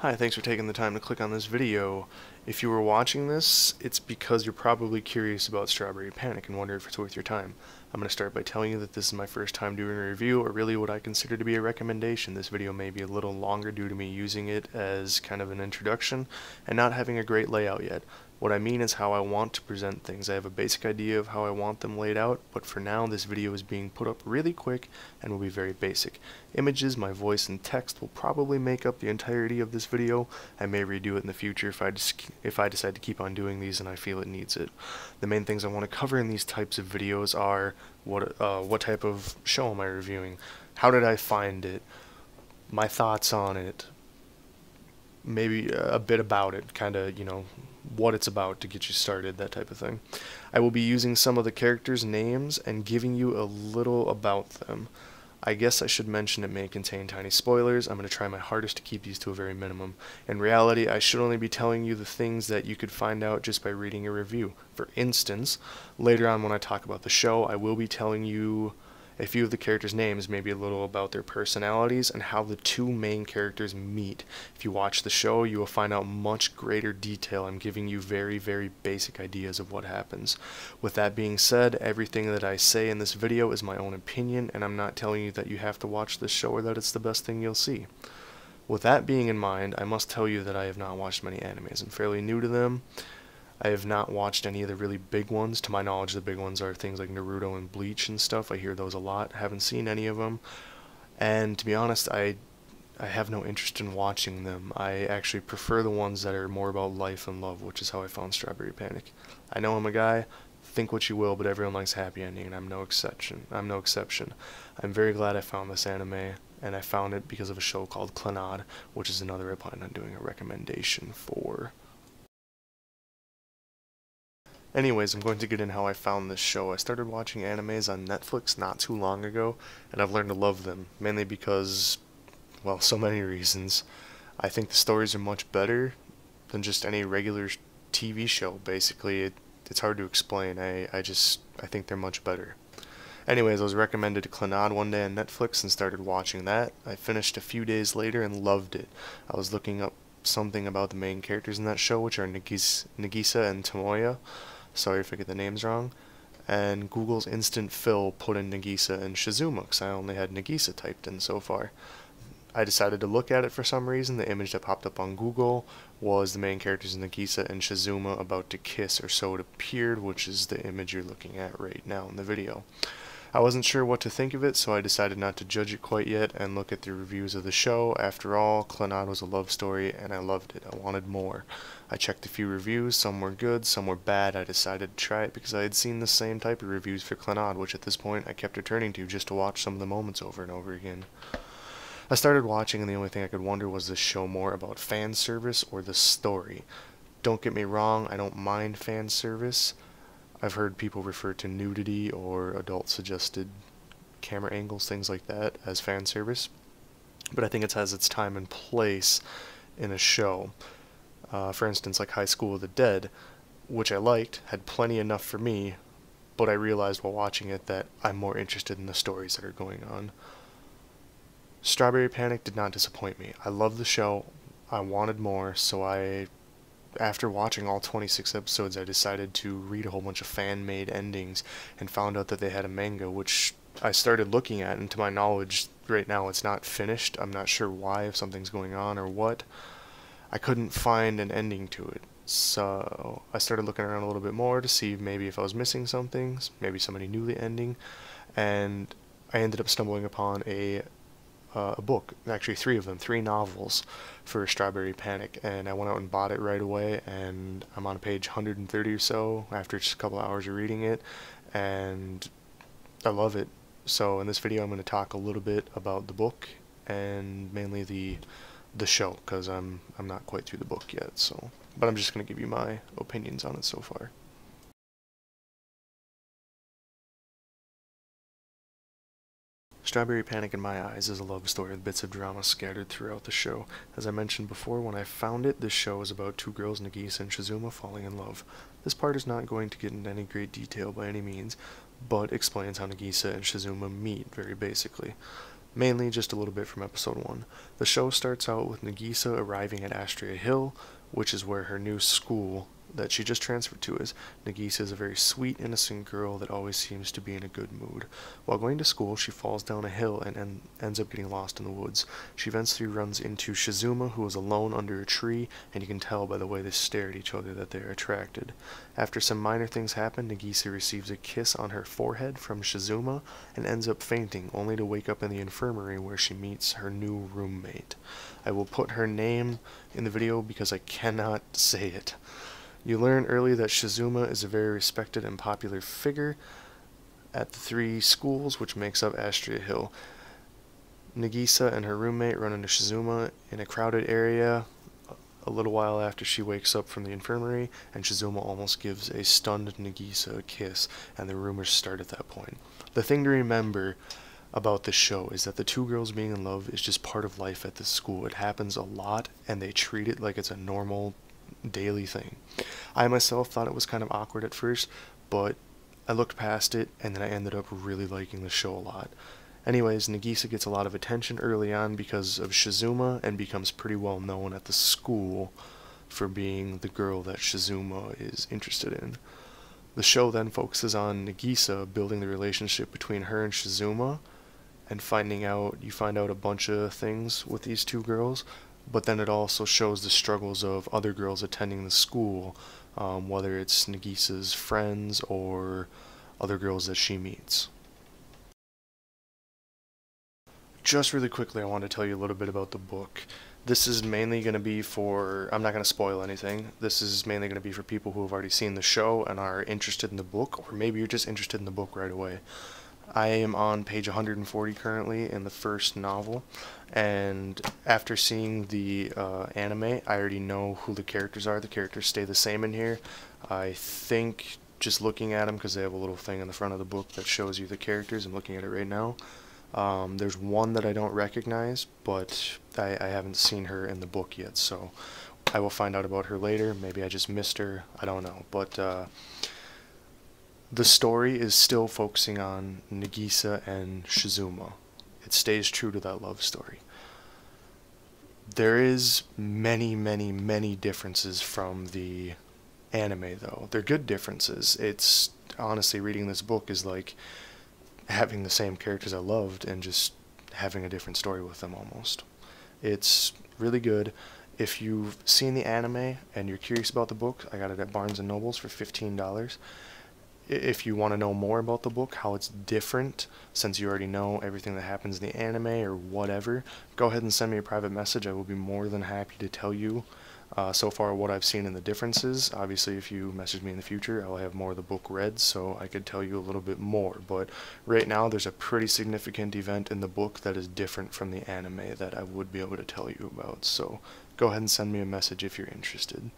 Hi, thanks for taking the time to click on this video. If you were watching this, it's because you're probably curious about Strawberry Panic and wonder if it's worth your time. I'm going to start by telling you that this is my first time doing a review, or really what I consider to be a recommendation. This video may be a little longer due to me using it as kind of an introduction and not having a great layout yet. What I mean is how I want to present things. I have a basic idea of how I want them laid out, but for now this video is being put up really quick and will be very basic. Images, my voice, and text will probably make up the entirety of this video. I may redo it in the future if I decide to keep on doing these and I feel it needs it. The main things I want to cover in these types of videos are what type of show am I reviewing, how did I find it, my thoughts on it, maybe a bit about it, kind of, what it's about to get you started, that type of thing. I will be using some of the characters' names and giving you a little about them. I guess I should mention it may contain tiny spoilers. I'm going to try my hardest to keep these to a very minimum. In reality, I should only be telling you the things that you could find out just by reading a review. For instance, later on when I talk about the show, I will be telling you a few of the characters' names, maybe a little about their personalities and how the two main characters meet. If you watch the show, you will find out much greater detail. I'm giving you very, very basic ideas of what happens. With that being said, everything that I say in this video is my own opinion, and I'm not telling you that you have to watch this show or that it's the best thing you'll see. With that being in mind, I must tell you that I have not watched many animes. I'm fairly new to them. I have not watched any of the really big ones. To my knowledge, the big ones are things like Naruto and Bleach and stuff. I hear those a lot. Haven't seen any of them. And to be honest, I have no interest in watching them. I actually prefer the ones that are more about life and love, which is how I found Strawberry Panic. I know I'm a guy, think what you will, but everyone likes happy ending, and I'm no exception. I'm very glad I found this anime, and I found it because of a show called Clannad, which is another I plan on doing a recommendation for. Anyways, I'm going to get in how I found this show. I started watching animes on Netflix not too long ago, and I've learned to love them, mainly because, well, so many reasons. I think the stories are much better than just any regular TV show, basically. It's hard to explain. I think they're much better. Anyways, I was recommended Clannad one day on Netflix and started watching that. I finished a few days later and loved it. I was looking up something about the main characters in that show, which are Nagisa and Tomoya. Sorry if I get the names wrong. And Google's instant fill put in Nagisa and Shizuma, because I only had Nagisa typed in so far. I decided to look at it for some reason. The image that popped up on Google was the main characters Nagisa and Shizuma about to kiss, or so it appeared, which is the image you're looking at right now in the video. I wasn't sure what to think of it, so I decided not to judge it quite yet and look at the reviews of the show. After all, Clannad was a love story, and I loved it. I wanted more. I checked a few reviews, some were good, some were bad. I decided to try it because I had seen the same type of reviews for Clannad, which at this point I kept returning to just to watch some of the moments over and over again. I started watching, and the only thing I could wonder was this show more about fan service or the story. Don't get me wrong, I don't mind fan service. I've heard people refer to nudity or adult-suggested camera angles, things like that, as fan service. But I think it has its time and place in a show. For instance, like High School of the Dead, which I liked, had plenty enough for me, but I realized while watching it that I'm more interested in the stories that are going on. Strawberry Panic did not disappoint me. I loved the show, I wanted more, so after watching all 26 episodes, I decided to read a whole bunch of fan-made endings and found out that they had a manga, which I started looking at, and to my knowledge, right now it's not finished. I'm not sure why, if something's going on or what. I couldn't find an ending to it, so I started looking around a little bit more to see maybe if I was missing something, maybe somebody knew the ending, and I ended up stumbling upon a book, actually three novels for Strawberry Panic, and I went out and bought it right away, and I'm on page 130 or so after just a couple hours of reading it, and I love it. So in this video I'm going to talk a little bit about the book and mainly the show, because I'm not quite through the book yet, but I'm just going to give you my opinions on it so far. Strawberry Panic in my eyes is a love story with bits of drama scattered throughout the show. As I mentioned before, when I found it, this show is about two girls, Nagisa and Shizuma, falling in love. This part is not going to get into any great detail by any means, but explains how Nagisa and Shizuma meet very basically. mainly just a little bit from episode 1. The show starts out with Nagisa arriving at Astria Hill, which is where her new school that she just transferred to is. Nagisa is a very sweet, innocent girl that always seems to be in a good mood. While going to school, she falls down a hill and ends up getting lost in the woods. She eventually runs into Shizuma, who is alone under a tree, and you can tell by the way they stare at each other that they are attracted. After some minor things happen, Nagisa receives a kiss on her forehead from Shizuma and ends up fainting, only to wake up in the infirmary where she meets her new roommate. I will put her name in the video because I cannot say it. You learn early that Shizuma is a very respected and popular figure at the 3 schools which makes up Astria Hill. Nagisa and her roommate run into Shizuma in a crowded area a little while after she wakes up from the infirmary, and Shizuma almost gives a stunned Nagisa a kiss, and the rumors start at that point. The thing to remember about this show is that the 2 girls being in love is just part of life at this school. It happens a lot, and they treat it like it's a normal daily thing. I myself thought it was kind of awkward at first, but I looked past it, and then I ended up really liking the show a lot. Anyways, Nagisa gets a lot of attention early on because of Shizuma, and becomes pretty well known at the school for being the girl that Shizuma is interested in. The show then focuses on Nagisa building the relationship between her and Shizuma, and you find out a bunch of things with these 2 girls, but then it also shows the struggles of other girls attending the school, whether it's Nagisa's friends or other girls that she meets. Just really quickly, I want to tell you a little bit about the book. This is mainly going to be for, I'm not going to spoil anything, this is mainly going to be for people who have already seen the show and are interested in the book, or maybe you're just interested in the book right away. I am on page 140 currently in the first novel, and after seeing the anime, I already know who the characters are. The characters stay the same in here. I think just looking at them, because they have a little thing in the front of the book that shows you the characters, I'm looking at it right now. There's one that I don't recognize, but I haven't seen her in the book yet, so I will find out about her later. Maybe I just missed her, I don't know, but the story is still focusing on Nagisa and Shizuma. It stays true to that love story. There is many differences from the anime, though. They're good differences. It's honestly, reading this book is like having the same characters I loved and just having a different story with them almost. It's really good. If you've seen the anime and you're curious about the book, I got it at Barnes & Noble's for $15. If you want to know more about the book, how it's different, since you already know everything that happens in the anime or whatever, go ahead and send me a private message. I will be more than happy to tell you so far what I've seen in the differences. Obviously, if you message me in the future, I'll have more of the book read, so I could tell you a little bit more. But right now, there's a pretty significant event in the book that is different from the anime that I would be able to tell you about. So go ahead and send me a message if you're interested.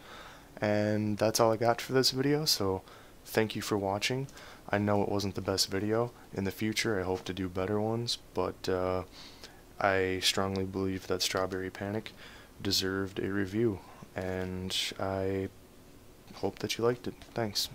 And that's all I got for this video, so thank you for watching. I know it wasn't the best video. In the future, I hope to do better ones, but I strongly believe that Strawberry Panic deserved a review, and I hope that you liked it. Thanks.